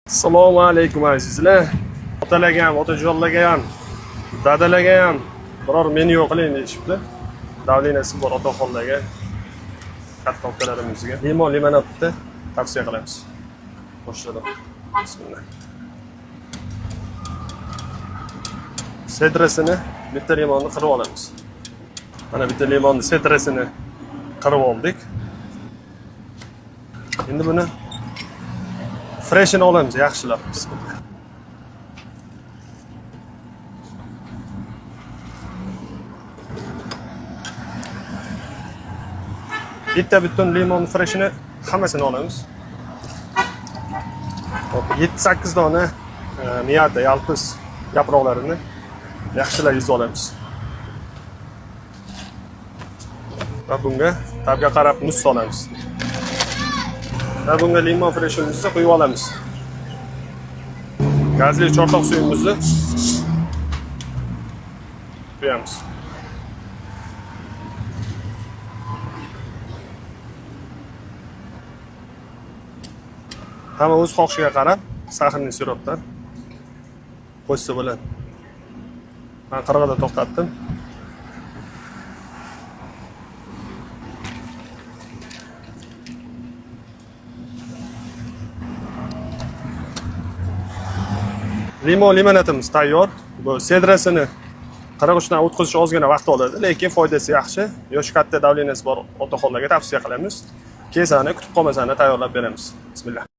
Assalomu alaykum azizlar. Otalarga ham, otajonlarga ham, dadalarga ham biror menyu qiling deyishibdi. Davleniyasi bor otaxonlarga, katta otalarimizga. Limon limonadni tavsiya qilamiz. Boshladim. Bismillah. Sedresini, bitta limonni qirib olamiz. Mana bitta limonni sedresini qirib oldik. Endi buni freshini olamiz, yaxshilab. Bismillah. Bitta butun limon freshini hammasini olamiz. 7-8 dona miyada yalpiz yaproqlarini yaxshilab yuzib olamiz. Va bunga tabga qarab muz solamiz. Va bunga limon freshimizni quyib olamiz. Gazli chortoq suyimizni quyamiz. Hamma o'z xohishiga qarab sahrning siropdan qo'shsa bo'ladi. Men 40 da to'xtatdim. Limon limonadimiz tayyor. Bu sedrasini 43 dan o'tkazish ozgina vaqt oladi, lekin foydasi yaxshi. Yosh katta davleniyasi bor otaxonlarga tavsiya qilamiz. Kesani kutib qolmasani tayyorlab beramiz. Bismillah.